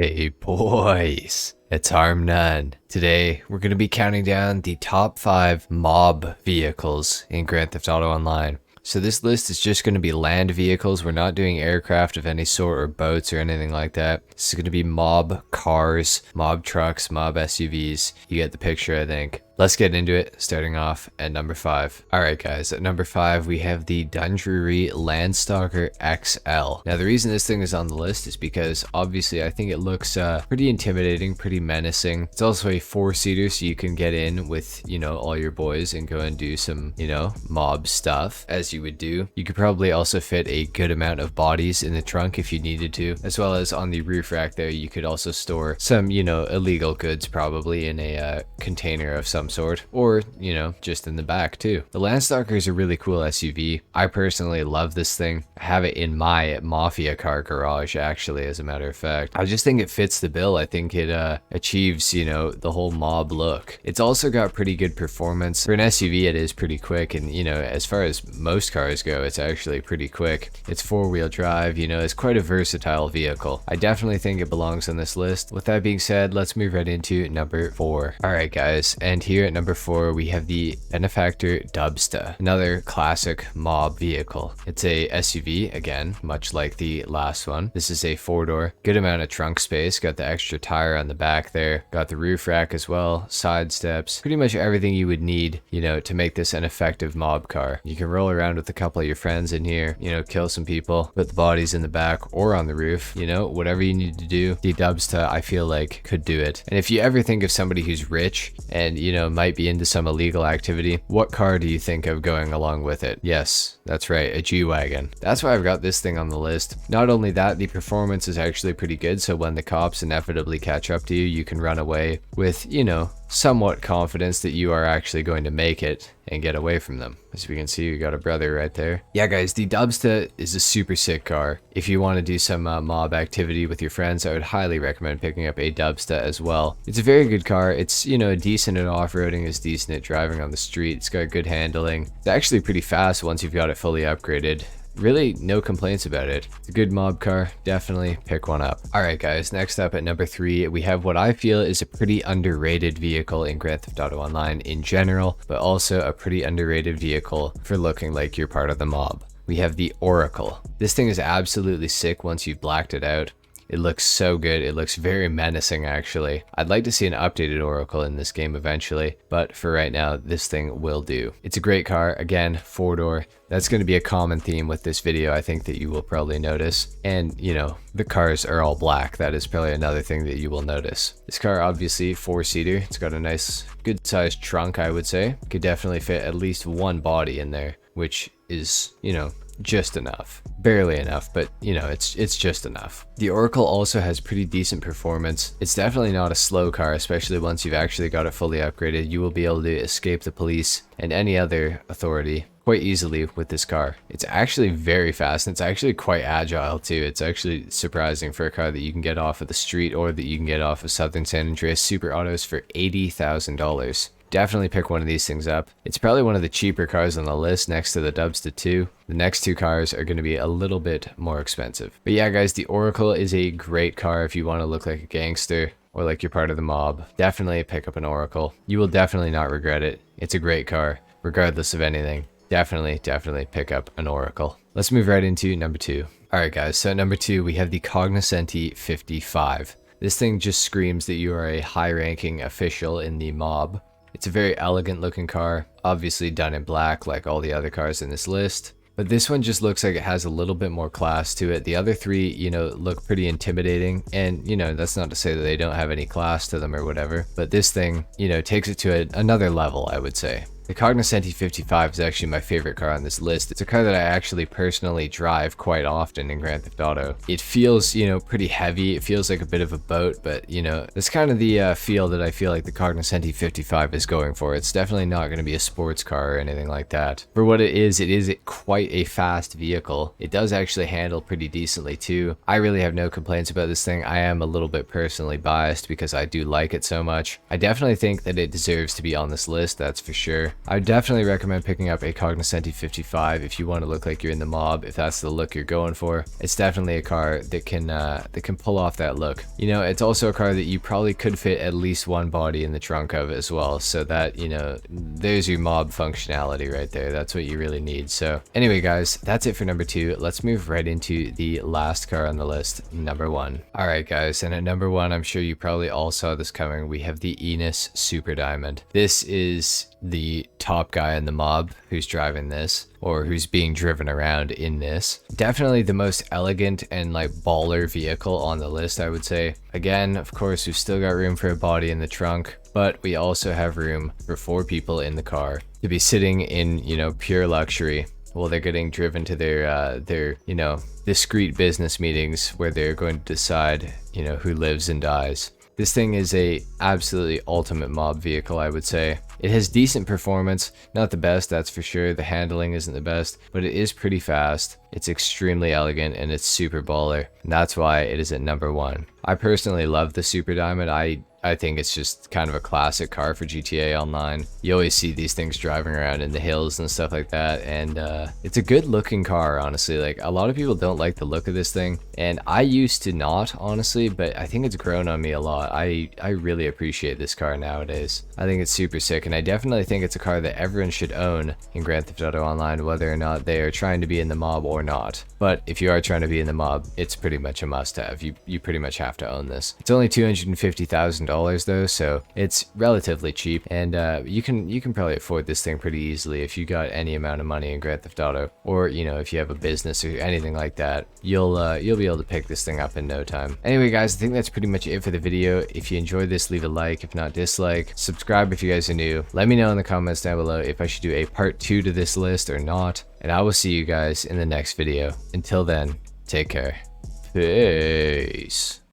Hey boys, it's Harm9. Today, we're going to be counting down the top 5 mob vehicles in Grand Theft Auto Online. So this list is just going to be land vehicles. We're not doing aircraft of any sort or boats or anything like that. This is going to be mob cars, mob trucks, mob SUVs. You get the picture, I think. Let's get into it, starting off at number 5. Alright guys, at number 5 we have the Dundreary Landstalker XL. Now the reason this thing is on the list is because obviously I think it looks pretty intimidating, pretty menacing. It's also a 4-seater, so you can get in with, all your boys and go and do some, mob stuff as you would do. You could probably also fit a good amount of bodies in the trunk if you needed to, as well as on the roof rack there you could also store some, illegal goods probably in a container of some sort, or just in the back too. The Landstalker is a really cool SUV. I personally love this thing. I have it in my mafia car garage, actually, as a matter of fact. I just think it fits the bill. I think it achieves the whole mob look. It's also got pretty good performance. For an SUV it is pretty quick, and as far as most cars go, it's actually pretty quick. It's 4-wheel drive, it's quite a versatile vehicle. I definitely think it belongs on this list. With that being said, let's move right into number 4. Alright guys, and here at number 4 we have the Benefactor Dubsta, another classic mob vehicle. It's a SUV, again, much like the last one. This is a 4-door, good amount of trunk space, got the extra tire on the back there, got the roof rack as well, side steps, pretty much everything you would need, to make this an effective mob car. You can roll around with a couple of your friends in here, kill some people, put the bodies in the back or on the roof, whatever you need to do. The Dubsta, I feel like, could do it. And if you ever think of somebody who's rich and, might be into some illegal activity, what car do you think of going along with it? Yes, that's right, a G-Wagon. That's why I've got this thing on the list. Not only that, the performance is actually pretty good, so when the cops inevitably catch up to you, you can run away with, somewhat confidence that you are actually going to make it and get away from them. As we can see, we got a brother right there. Yeah guys, the Dubsta is a super sick car. If you want to do some mob activity with your friends, I would highly recommend picking up a Dubsta as well. It's a very good car. It's decent at off-roading, is decent at driving on the street. It's got good handling. It's actually pretty fast once you've got it fully upgraded. Really, no complaints about it. It's a good mob car. Definitely pick one up. Alright guys, next up at number 3, we have what I feel is a pretty underrated vehicle in Grand Theft Auto Online in general, but also a pretty underrated vehicle for looking like you're part of the mob. We have the Oracle. This thing is absolutely sick once you've blacked it out. It looks so good. It looks very menacing, actually. I'd like to see an updated Oracle in this game eventually, but for right now, this thing will do. It's a great car. Again, 4-door. That's going to be a common theme with this video, I think, that you will probably notice. And, the cars are all black. That is probably another thing that you will notice. This car, obviously, 4-seater. It's got a nice, good-sized trunk, I would say. Could definitely fit at least one body in there, which is, just enough. Barely enough, but it's just enough. The Oracle also has pretty decent performance. It's definitely not a slow car, especially once you've actually got it fully upgraded. You will be able to escape the police and any other authority quite easily with this car. It's actually very fast, and it's actually quite agile too. It's actually surprising for a car that you can get off of the street or that you can get off of Southern San Andreas Super Autos for $80,000. Definitely pick one of these things up. It's probably one of the cheaper cars on the list next to the Dubsta 2. The next 2 cars are going to be a little bit more expensive. But yeah guys, the Oracle is a great car if you want to look like a gangster or like you're part of the mob. Definitely pick up an Oracle. You will definitely not regret it. It's a great car, regardless of anything. Definitely pick up an Oracle. Let's move right into number 2. Alright guys, so at number 2 we have the Cognoscenti 55. This thing just screams that you are a high-ranking official in the mob. It's a very elegant looking car, obviously done in black like all the other cars in this list. But this one just looks like it has a little bit more class to it. The other 3, look pretty intimidating. And, that's not to say that they don't have any class to them or whatever. But this thing, takes it to another level, I would say. The Cognoscenti 55 is actually my favorite car on this list. It's a car that I actually personally drive quite often in Grand Theft Auto. It feels, pretty heavy. It feels like a bit of a boat, but, that's kind of the feel that I feel like the Cognoscenti 55 is going for. It's definitely not going to be a sports car or anything like that. For what it is quite a fast vehicle. It does actually handle pretty decently too. I really have no complaints about this thing. I am a little bit personally biased because I do like it so much. I definitely think that it deserves to be on this list, that's for sure. I definitely recommend picking up a Cognoscenti 55 if you want to look like you're in the mob, if that's the look you're going for. It's definitely a car that can pull off that look. You know, it's also a car that you probably could fit at least one body in the trunk of as well, so that, you know, there's your mob functionality right there. That's what you really need. So anyway guys, that's it for number 2. Let's move right into the last car on the list, number 1. Alright guys, and at number 1, I'm sure you probably all saw this coming, we have the Enos Super Diamond. This is the top guy in the mob who's driving this, or who's being driven around in this. Definitely the most elegant and like baller vehicle on the list, I would say. Again, of course, we've still got room for a body in the trunk, but we also have room for 4 people in the car to be sitting in, you know, pure luxury while they're getting driven to their, you know, discreet business meetings where they're going to decide, you know, who lives and dies. This thing is a absolutely ultimate mob vehicle, I would say. It has decent performance, not the best, that's for sure. The handling isn't the best, but it is pretty fast. It's extremely elegant and it's super baller. And that's why it is at number 1. I personally love the Super Diamond. I think it's just kind of a classic car for GTA Online. You always see these things driving around in the hills and stuff like that, and it's a good looking car, honestly. Like, a lot of people don't like the look of this thing, and I used to not, honestly, but I think it's grown on me a lot. I really appreciate this car nowadays. I think it's super sick, and I definitely think it's a car that everyone should own in Grand Theft Auto Online, whether or not they are trying to be in the mob or not. But if you are trying to be in the mob, it's pretty much a must-have. You pretty much have to own this. It's only $250,000 though, so it's relatively cheap, and you can probably afford this thing pretty easily if you got any amount of money in Grand Theft Auto, or you know, if you have a business or anything like that, you'll be able to pick this thing up in no time. Anyway guys, I think that's pretty much it for the video. If you enjoyed this, leave a like. If not, dislike. Subscribe if you guys are new. Let me know in the comments down below if I should do a part 2 to this list or not, and I will see you guys in the next video. Until then, take care. Peace.